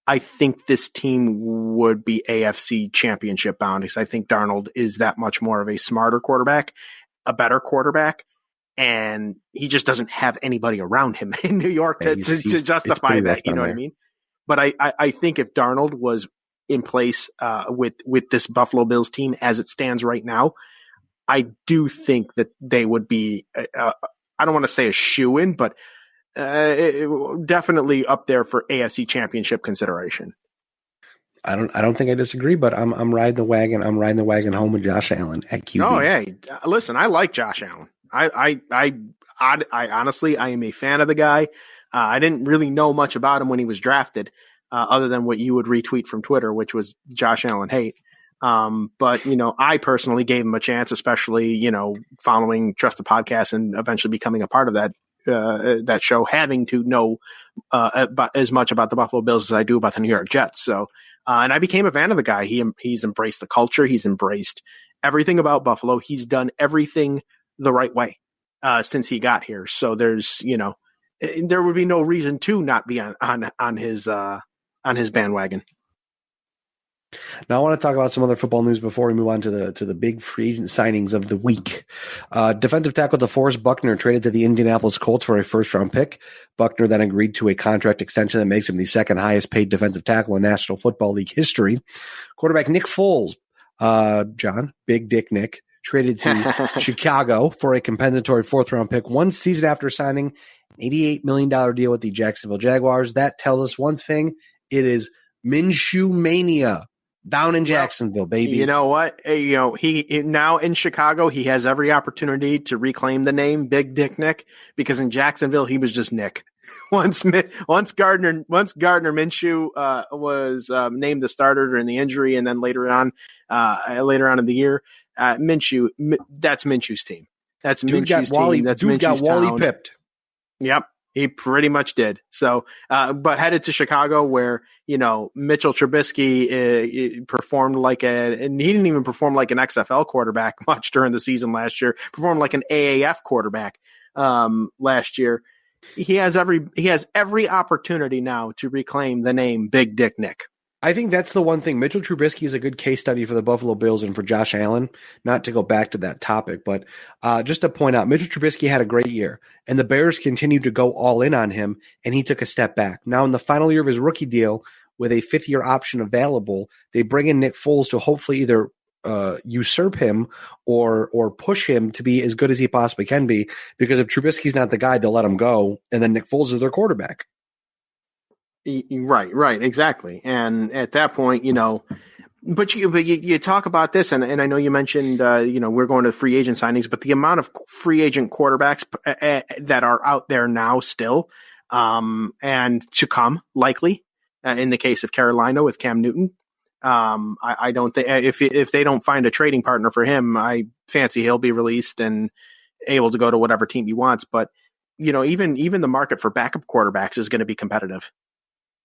I think this team would be AFC championship bound, because I think Darnold is that much more of a smarter quarterback, a better quarterback, and he just doesn't have anybody around him in New York to justify that. You know what I mean? But I think if Darnold was in place with this Buffalo Bills team as it stands right now, I do think that they would be I don't want to say a shoo-in, but definitely up there for AFC championship consideration. I don't think I disagree, but I'm riding the wagon. I'm riding the wagon home with Josh Allen at QB. Oh yeah, listen, I like Josh Allen. I honestly, I am a fan of the guy. I didn't really know much about him when he was drafted, other than what you would retweet from Twitter, which was Josh Allen hate. But I personally gave him a chance, especially, following Trust the Podcast and eventually becoming a part of that show, having to know, about as much about the Buffalo Bills as I do about the New York Jets. So, and I became a fan of the guy. He's embraced the culture. He's embraced everything about Buffalo. He's done everything the right way, since he got here. So there's, there would be no reason to not be on his bandwagon. Now I want to talk about some other football news before we move on to the big free agent signings of the week. Defensive tackle DeForest Buckner traded to the Indianapolis Colts for a first-round pick. Buckner then agreed to a contract extension that makes him the second highest-paid defensive tackle in National Football League history. Quarterback Nick Foles, John, Big Dick Nick, traded to Chicago for a compensatory fourth-round pick 1 season after signing an $88 million deal with the Jacksonville Jaguars. That tells us one thing: it is Minshew mania. Down in Jacksonville, baby. You know what? He now in Chicago, he has every opportunity to reclaim the name Big Dick Nick, because in Jacksonville he was just Nick. Once Gardner Minshew was named the starter during the injury, and then later on in the year, Minshew, that's Minshew's team. That's Minshew's team. That's Minshew's got Wally pipped. Yep. He pretty much did. So, but headed to Chicago, where, Mitchell Trubisky performed and he didn't even perform like an XFL quarterback much during the season last year, performed like an AAF quarterback last year. He has every opportunity now to reclaim the name Big Dick Nick. I think that's the one thing. Mitchell Trubisky is a good case study for the Buffalo Bills and for Josh Allen. Not to go back to that topic, but just to point out, Mitchell Trubisky had a great year, and the Bears continued to go all in on him, and he took a step back. Now, in the final year of his rookie deal, with a fifth-year option available, they bring in Nick Foles to hopefully either usurp him or push him to be as good as he possibly can be, because if Trubisky's not the guy, they'll let him go, and then Nick Foles is their quarterback. Right, exactly. And at that point, but you talk about this, and I know you mentioned, we're going to free agent signings, but the amount of free agent quarterbacks that are out there now still, and to come, likely, in the case of Carolina with Cam Newton. I don't think if they don't find a trading partner for him, I fancy he'll be released and able to go to whatever team he wants. But, even the market for backup quarterbacks is going to be competitive.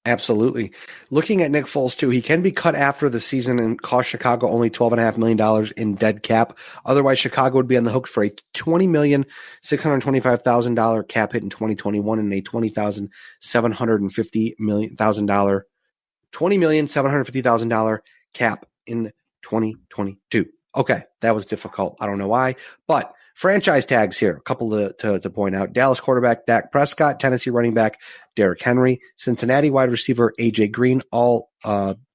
Absolutely. Looking at Nick Foles, too, he can be cut after the season and cost Chicago only $12.5 million in dead cap. Otherwise, Chicago would be on the hook for a $20,625,000 cap hit in 2021 and a $20,750,000 cap in 2022. Okay, that was difficult. I don't know why, but franchise tags here. A couple to point out. Dallas quarterback Dak Prescott, Tennessee running back Derrick Henry, Cincinnati wide receiver AJ Green, all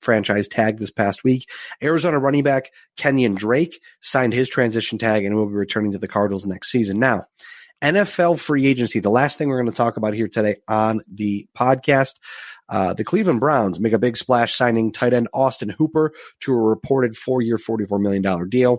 franchise tagged this past week. Arizona running back Kenyon Drake signed his transition tag and will be returning to the Cardinals next season. Now, NFL free agency, the last thing we're going to talk about here today on the podcast. The Cleveland Browns make a big splash signing tight end Austin Hooper to a reported 4-year, $44 million deal.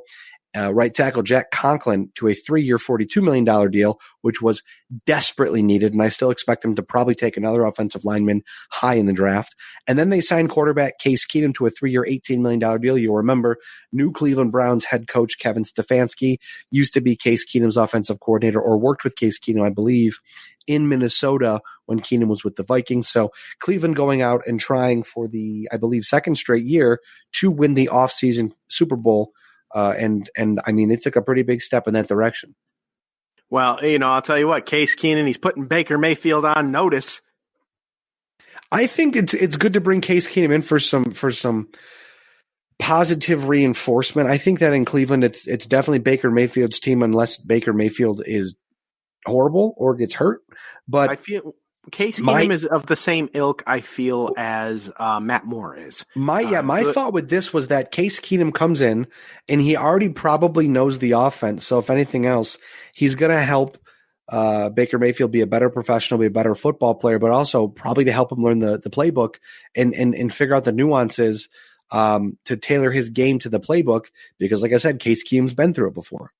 Right tackle Jack Conklin to a 3-year, $42 million deal, which was desperately needed, and I still expect him to probably take another offensive lineman high in the draft. And then they signed quarterback Case Keenum to a 3-year, $18 million deal. You'll remember new Cleveland Browns head coach Kevin Stefanski used to be Case Keenum's offensive coordinator, or worked with Case Keenum, I believe, in Minnesota when Keenum was with the Vikings. So Cleveland going out and trying for the, I believe, second straight year to win the offseason Super Bowl. And I mean, it took a pretty big step in that direction. Well, I'll tell you what, Case Keenum, he's putting Baker Mayfield on notice. I think it's good to bring Case Keenum in for some positive reinforcement. I think that in Cleveland, it's definitely Baker Mayfield's team unless Baker Mayfield is horrible or gets hurt. But I feel Case Keenum is of the same ilk, I feel, as Matt Moore is. My thought with this was that Case Keenum comes in and he already probably knows the offense. So if anything else, he's going to help Baker Mayfield be a better professional, be a better football player, but also probably to help him learn the playbook and figure out the nuances to tailor his game to the playbook. Because like I said, Case Keenum's been through it before.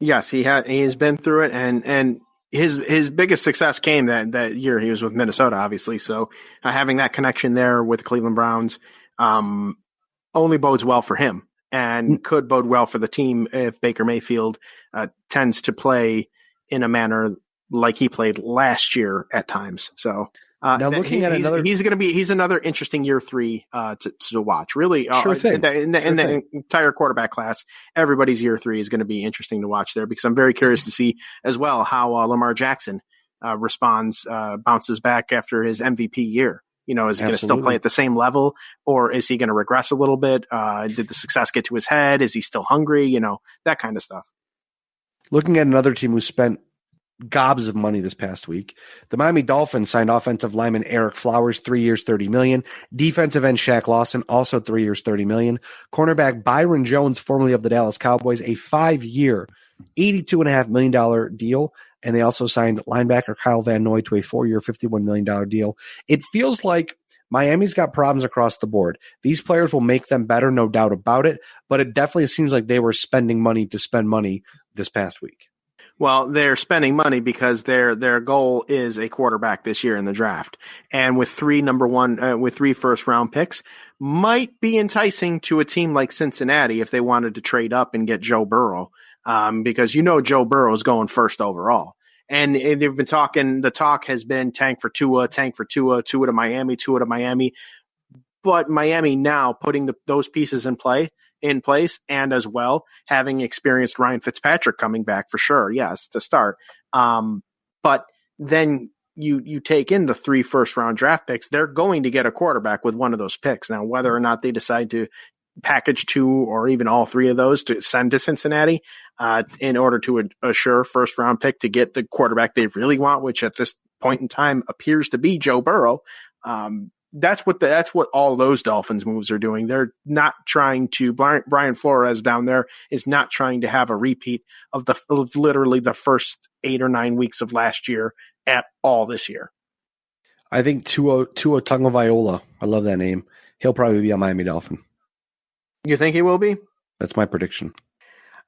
Yes, he's been through it, and his biggest success came that year. He was with Minnesota, obviously. So having that connection there with the Cleveland Browns only bodes well for him, and could bode well for the team if Baker Mayfield tends to play in a manner like he played last year at times. So now looking at another, he's another interesting year 3 to watch. Really, sure thing. In the entire quarterback class, everybody's year 3 is going to be interesting to watch there, because I'm very curious to see as well how Lamar Jackson responds, bounces back after his MVP year. Is he going to still play at the same level, or is he going to regress a little bit? Did the success get to his head? Is he still hungry? That kind of stuff. Looking at another team who spent gobs of money this past week, the Miami Dolphins signed offensive lineman Eric Flowers, 3 years, $30 million. Defensive end Shaq Lawson, also 3 years, $30 million. Cornerback Byron Jones, formerly of the Dallas Cowboys, a 5-year, $82.5 million deal. And they also signed linebacker Kyle Van Noy to a 4-year, $51 million deal. It feels like Miami's got problems across the board. These players will make them better, no doubt about it, but it definitely seems like they were spending money to spend money this past week. Well, they're spending money because their goal is a quarterback this year in the draft, and with 3 first round picks, might be enticing to a team like Cincinnati if they wanted to trade up and get Joe Burrow, because Joe Burrow is going first overall, and they've been talking. The talk has been tank for Tua, Tua to Miami, but Miami now putting those pieces in place, and as well having experienced Ryan Fitzpatrick coming back for sure, yes, to start. But then you take in the 3 first round draft picks, they're going to get a quarterback with one of those picks. Now, whether or not they decide to package 2 or even all 3 of those to send to Cincinnati in order to assure first round pick to get the quarterback they really want, which at this point in time appears to be Joe Burrow. That's what all those Dolphins moves are doing. They're not trying to. Brian Flores down there is not trying to have a repeat of literally the first 8 or 9 weeks of last year at all this year. I think Tua Tagovailoa, I love that name. He'll probably be a Miami Dolphin. You think he will be? That's my prediction.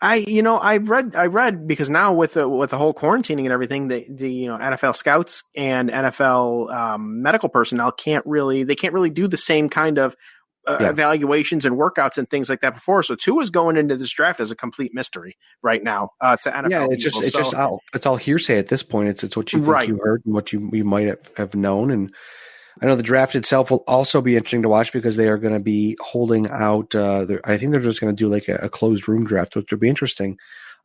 I read because now with the whole quarantining and everything, the NFL scouts and NFL medical personnel can't really do the same kind of evaluations and workouts and things like that before. So Tua's going into this draft as a complete mystery right now to NFL. Yeah, it's all hearsay at this point. It's what you think you heard and what you might have known. And I know the draft itself will also be interesting to watch because they are going to be holding out. I think they're just going to do like a closed room draft, which will be interesting.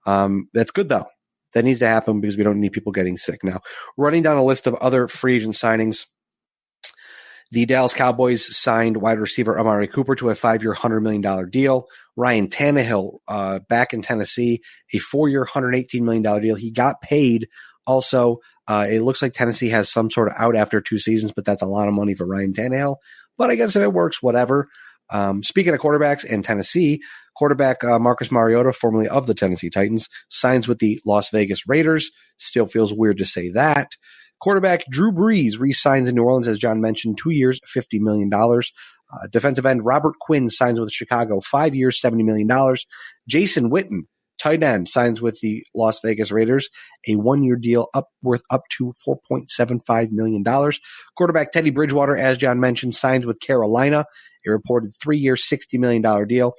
That's good though. That needs to happen because we don't need people getting sick. Now, running down a list of other free agent signings. The Dallas Cowboys signed wide receiver Amari Cooper to a 5-year, $100 million deal. Ryan Tannehill back in Tennessee, a 4-year, $118 million deal. He got paid. Also, it looks like Tennessee has some sort of out after 2 seasons, but that's a lot of money for Ryan Tannehill. But I guess if it works, whatever. Speaking of quarterbacks in Tennessee, quarterback Marcus Mariota, formerly of the Tennessee Titans, signs with the Las Vegas Raiders. Still feels weird to say that. Quarterback Drew Brees re-signs in New Orleans, as John mentioned, 2 years, $50 million. Defensive end Robert Quinn signs with Chicago, 5 years, $70 million. Jason Witten, tight end, signs with the Las Vegas Raiders, a 1-year deal worth up to $4.75 million. Quarterback Teddy Bridgewater, as John mentioned, signs with Carolina, a reported 3-year, $60 million deal.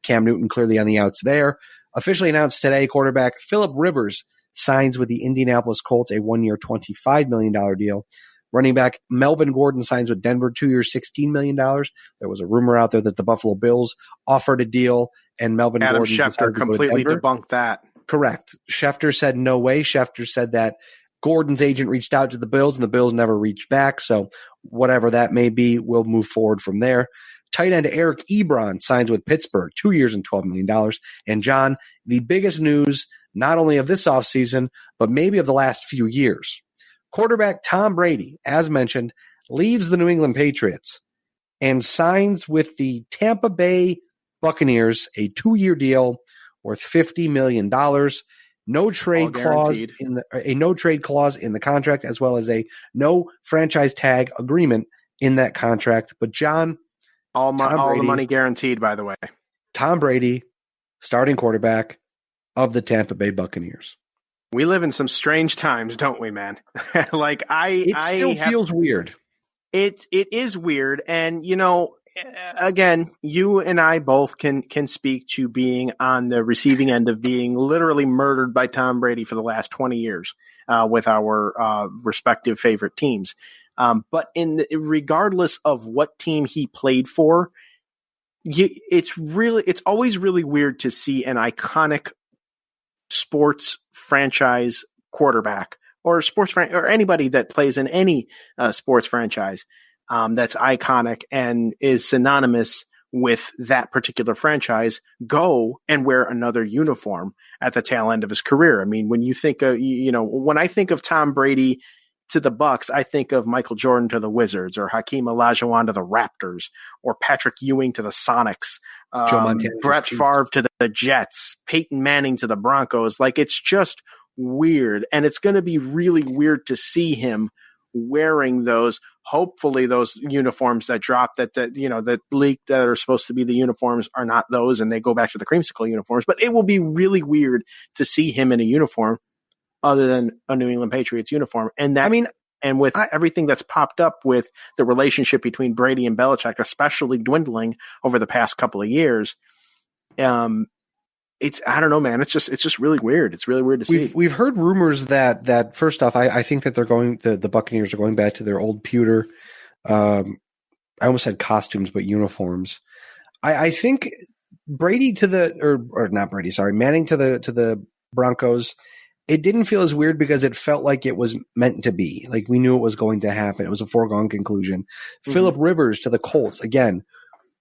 Cam Newton clearly on the outs there. Officially announced today, quarterback Phillip Rivers signs with the Indianapolis Colts, a 1-year, $25 million deal. Running back Melvin Gordon signs with Denver, 2 years, $16 million. There was a rumor out there that the Buffalo Bills offered a deal, and Melvin Gordon Schefter completely debunked that. Correct. Schefter said no way. Schefter said that Gordon's agent reached out to the Bills, and the Bills never reached back. So whatever that may be, we'll move forward from there. Tight end Eric Ebron signs with Pittsburgh, 2 years and $12 million. And John, the biggest news not only of this offseason, but maybe of the last few years. Quarterback Tom Brady, as mentioned, leaves the New England Patriots and signs with the Tampa Bay Buccaneers, a 2-year deal worth $50 million. No trade clause in the contract, as well as a no franchise tag agreement in that contract. But John, all the money guaranteed, by the way. Tom Brady, starting quarterback of the Tampa Bay Buccaneers. We live in some strange times, don't we, man? It still feels weird. It is weird, and again, you and I both can speak to being on the receiving end of being literally murdered by Tom Brady for the last 20 years with our respective favorite teams. But regardless of what team he played for, it's always really weird to see an iconic sports franchise quarterback or or anybody that plays in any sports franchise that's iconic and is synonymous with that particular franchise go and wear another uniform at the tail end of his career. I mean, when you think of, when I think of Tom Brady to the Bucks, I think of Michael Jordan to the Wizards, or Hakeem Olajuwon to the Raptors, or Patrick Ewing to the Sonics, Brett Favre to the Jets, Peyton Manning to the Broncos. Like, it's just weird, and it's going to be really weird to see him wearing those. Hopefully, those uniforms that drop that leaked that are supposed to be the uniforms are not those, and they go back to the creamsicle uniforms. But it will be really weird to see him in a uniform other than a New England Patriots uniform. And with everything that's popped up with the relationship between Brady and Belichick, especially dwindling over the past couple of years, I don't know, man. It's just really weird. It's really weird to see. We've heard rumors that first off, I think that the Buccaneers are going back to their old pewter. I almost said costumes, but uniforms. I think Manning to the Broncos. It didn't feel as weird because it felt like it was meant to be. Like, we knew it was going to happen. It was a foregone conclusion. Mm-hmm. Phillip Rivers to the Colts. Again,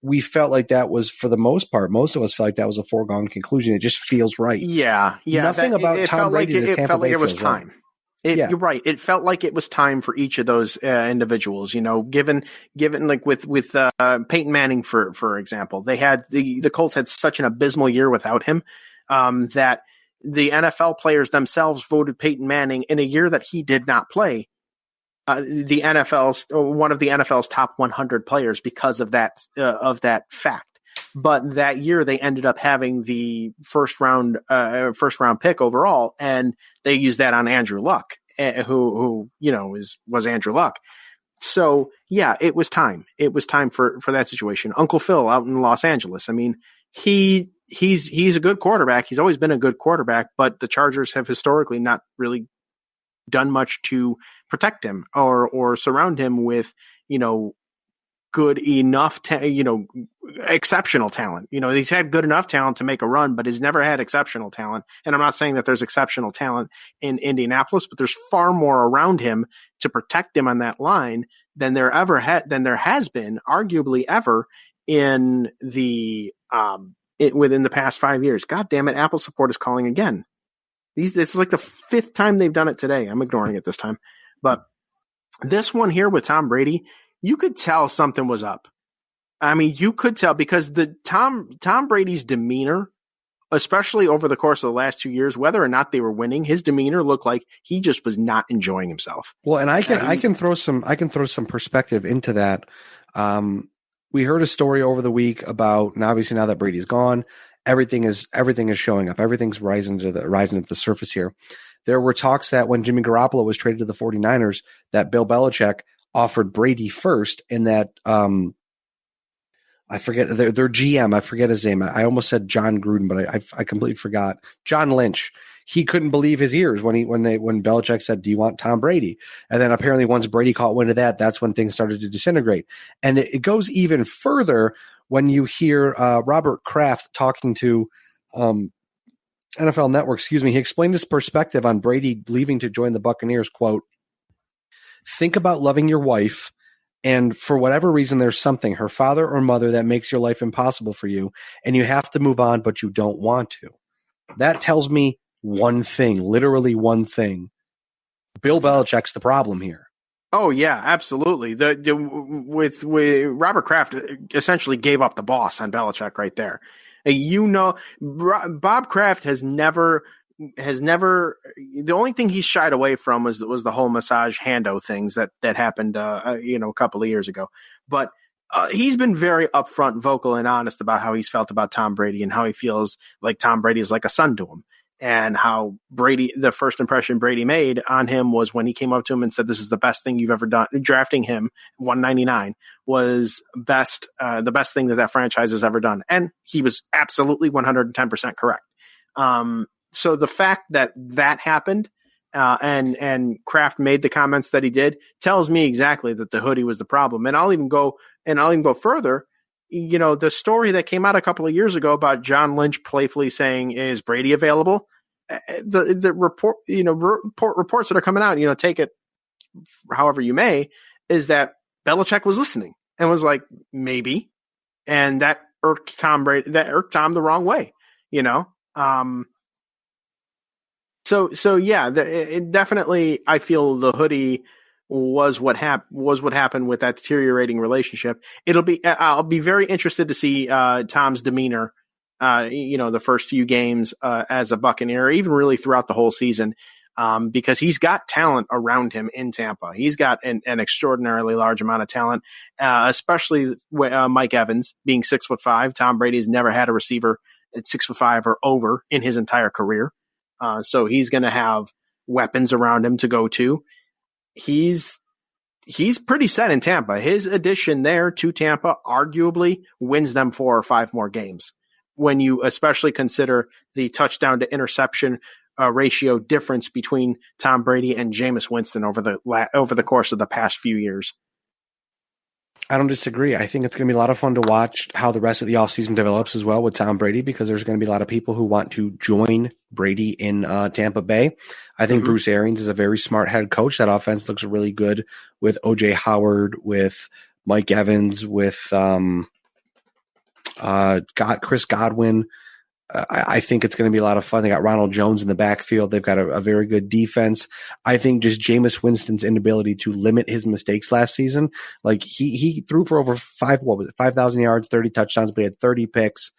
we felt like that was, for the most part, most of us felt like that was a foregone conclusion. It just feels right. Yeah. Nothing about Tom Brady. It felt like it was time. You're right. It felt like it was time for each of those individuals. Given like with Peyton Manning, for example, they had the Colts had such an abysmal year without him that the NFL players themselves voted Peyton Manning in a year that he did not play one of the NFL's top 100 players because of that fact. but that year they ended up having the first round pick overall, and they used that on Andrew Luck, who was Andrew Luck. So yeah, it was time. It was time for that situation. Uncle Phil out in Los Angeles. I mean, he's a good quarterback. He's always been a good quarterback, but the Chargers have historically not really done much to protect him or surround him with, good enough, exceptional talent. He's had good enough talent to make a run, but he's never had exceptional talent. And I'm not saying that there's exceptional talent in Indianapolis, but there's far more around him to protect him on that line than there has been, arguably ever, in the within the past 5 years. God damn it, Apple support is calling again. This is like the fifth time they've done it today. I'm ignoring it this time, but this one here with Tom Brady, you could tell something was up. I mean, you could tell because the Tom Brady's demeanor, especially over the course of the last 2 years, whether or not they were winning, his demeanor looked like he just was not enjoying himself. Well, and I can throw some perspective into that. We heard a story over the week about, and obviously now that Brady's gone, everything is showing up. Everything's rising to the surface here. There were talks that when Jimmy Garoppolo was traded to the 49ers, that Bill Belichick offered Brady first, and that I forget their GM. I forget his name. I almost said John Gruden, but I completely forgot. John Lynch. He couldn't believe his ears when Belichick said, "Do you want Tom Brady?" And then apparently once Brady caught wind of that, that's when things started to disintegrate. And it goes even further when you hear Robert Kraft talking to NFL Network. He explained his perspective on Brady leaving to join the Buccaneers. Quote, "Think about loving your wife, and for whatever reason, there's something, her father or mother, that makes your life impossible for you, and you have to move on, but you don't want to." That tells me one thing, literally one thing. Bill Belichick's the problem here. Oh yeah, absolutely. With Robert Kraft essentially gave up the boss on Belichick right there. Bob Kraft has never. The only thing he's shied away from was the whole massage hando things that happened, a couple of years ago. But he's been very upfront, vocal, and honest about how he's felt about Tom Brady and how he feels like Tom Brady is like a son to him. And how the first impression Brady made on him was when he came up to him and said, "This is the best thing you've ever done." Drafting him 199 was the best thing that franchise has ever done. And he was absolutely 110% correct. So the fact that happened, and Kraft made the comments that he did tells me exactly that the hoodie was the problem. And I'll even go further. The story that came out a couple of years ago about John Lynch playfully saying, "Is Brady available?" The report, reports that are coming out, take it however you may, is that Belichick was listening and was like, maybe. And that irked Tom Brady, that irked Tom the wrong way, So yeah, it definitely, I feel the hoodie was what happened with that deteriorating relationship. I'll be very interested to see Tom's demeanor, the first few games as a Buccaneer, even really throughout the whole season, because he's got talent around him in Tampa. He's got an extraordinarily large amount of talent, especially Mike Evans being 6'5". Tom Brady's never had a receiver at 6'5" or over in his entire career. So he's going to have weapons around him to go to. He's pretty set in Tampa. His addition there to Tampa arguably wins them 4 or 5 more games, when you especially consider the touchdown to interception ratio difference between Tom Brady and Jameis Winston over the course of the past few years. I don't disagree. I think it's going to be a lot of fun to watch how the rest of the offseason develops as well with Tom Brady, because there's going to be a lot of people who want to join Brady in Tampa Bay. I think Bruce Arians is a very smart head coach. That offense looks really good with O.J. Howard, with Mike Evans, with Chris Godwin. I think it's going to be a lot of fun. They got Ronald Jones in the backfield. They've got a very good defense. I think just Jameis Winston's inability to limit his mistakes last season, like he threw for over 5,000 yards, 30 touchdowns, but he had 30 picks.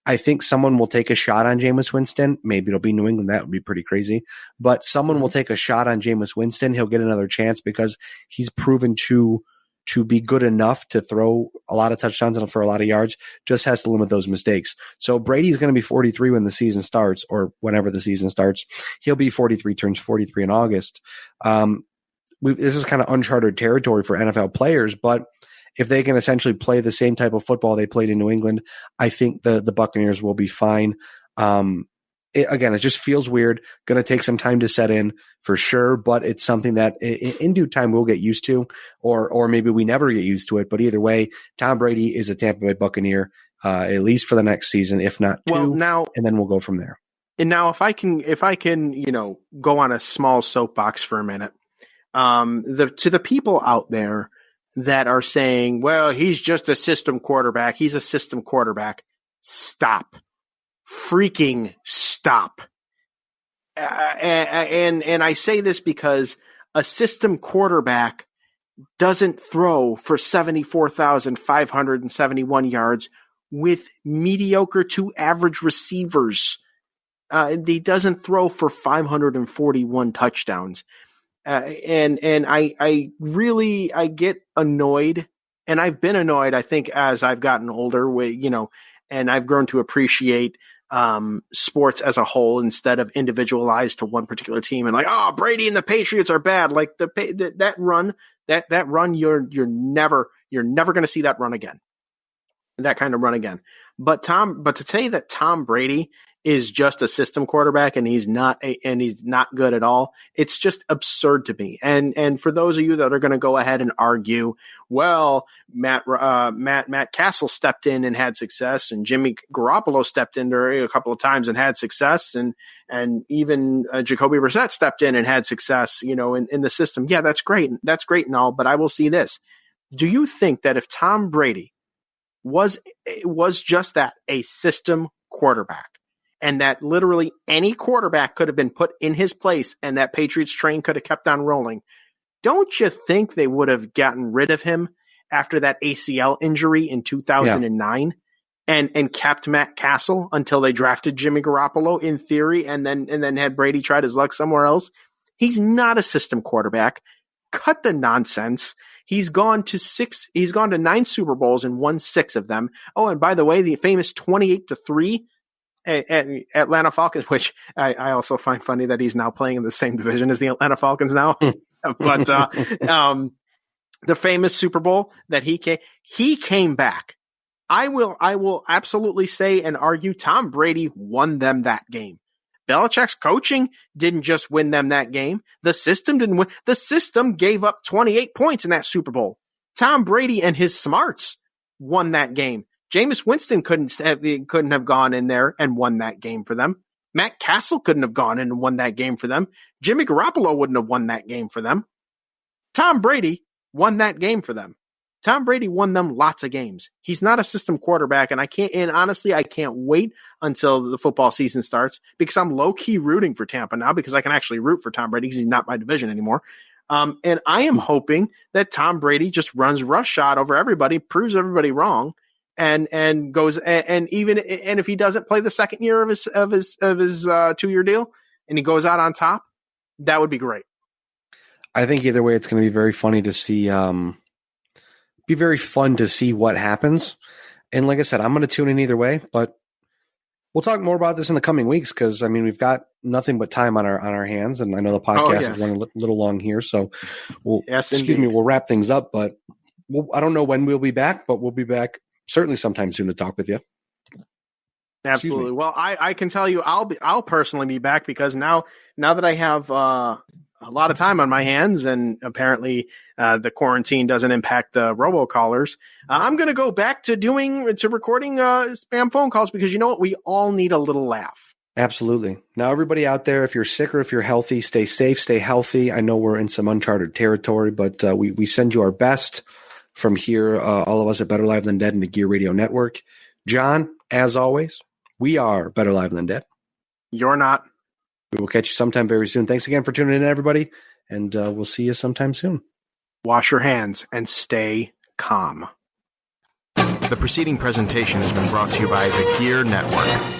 I think someone will take a shot on Jameis Winston. Maybe it'll be New England. That would be pretty crazy. But someone will take a shot on Jameis Winston. He'll get another chance because he's proven to to be good enough to throw a lot of touchdowns and for a lot of yards, just has to limit those mistakes. So Brady's going to be 43 when the season starts, or whenever the season starts. He'll be 43, turns 43 in August. This is kind of uncharted territory for NFL players, but if they can essentially play the same type of football they played in New England, I think the Buccaneers will be fine. It just feels weird. Going to take some time to set in for sure, but it's something that in due time we'll get used to, or maybe we never get used to it. But either way, Tom Brady is a Tampa Bay Buccaneer, at least for the next season, if not two. And then we'll go from there. And now, if I can, go on a small soapbox for a minute, to the people out there that are saying, well, he's just a system quarterback. He's a system quarterback. Stop. Freaking stop. And I say this because a system quarterback doesn't throw for 74,571 yards with mediocre to average receivers. He doesn't throw for 541 touchdowns. And I get annoyed, and I've been annoyed, I think, as I've gotten older, and I've grown to appreciate sports as a whole instead of individualized to one particular team, and Brady and the Patriots are bad. Like that run, you're never going to see that run again. That kind of run again. But to say that Tom Brady is just a system quarterback and he's not good at all, it's just absurd to me. And for those of you that are going to go ahead and argue, well, Matt Castle stepped in and had success, and Jimmy Garoppolo stepped in there a couple of times and had success, and even Jacoby Brissett stepped in and had success, in the system. Yeah, that's great. That's great and all, but I will see this. Do you think that if Tom Brady was just that, a system quarterback, and that literally any quarterback could have been put in his place and that Patriots train could have kept on rolling, don't you think they would have gotten rid of him after that ACL injury in 2009 and kept Matt Castle until they drafted Jimmy Garoppolo in theory, and then had Brady tried his luck somewhere else? He's not a system quarterback. Cut the nonsense. He's gone to 9 Super Bowls and won 6 of them. Oh, and by the way, the famous 28-3 Atlanta Falcons, which I also find funny that he's now playing in the same division as the Atlanta Falcons now. But the famous Super Bowl that he came back. I will absolutely say and argue Tom Brady won them that game. Belichick's coaching didn't just win them that game. The system didn't win. The system gave up 28 points in that Super Bowl. Tom Brady and his smarts won that game. Jameis Winston couldn't have gone in there and won that game for them. Matt Castle couldn't have gone in and won that game for them. Jimmy Garoppolo wouldn't have won that game for them. Tom Brady won that game for them. Tom Brady won them lots of games. He's not a system quarterback, and honestly, I can't wait until the football season starts, because I'm low-key rooting for Tampa now, because I can actually root for Tom Brady because he's not my division anymore. And I am hoping that Tom Brady just runs roughshod over everybody, proves everybody wrong, and goes, and if he doesn't play the second year of his 2-year deal and he goes out on top, that would be great. I think either way, it's going to be very funny to see. Be very fun to see what happens. And like I said, I'm going to tune in either way, but we'll talk more about this in the coming weeks, because we've got nothing but time on our hands, and I know the podcast is running a little long here, so we'll wrap things up. But I don't know when we'll be back, but we'll be back certainly sometime soon to talk with you. Absolutely. Well, I can tell you, I'll personally be back, because now that I have a lot of time on my hands, and apparently the quarantine doesn't impact the robocallers, I'm going to go back to recording spam phone calls, because you know what? We all need a little laugh. Absolutely. Now, everybody out there, if you're sick or if you're healthy, stay safe, stay healthy. I know we're in some uncharted territory, but we send you our best from here, all of us at Better Live Than Dead and the Gear Radio Network. John, as always, we are Better Live Than Dead. You're not. We will catch you sometime very soon. Thanks again for tuning in, everybody, and we'll see you sometime soon. Wash your hands and stay calm. The preceding presentation has been brought to you by the Gear Network.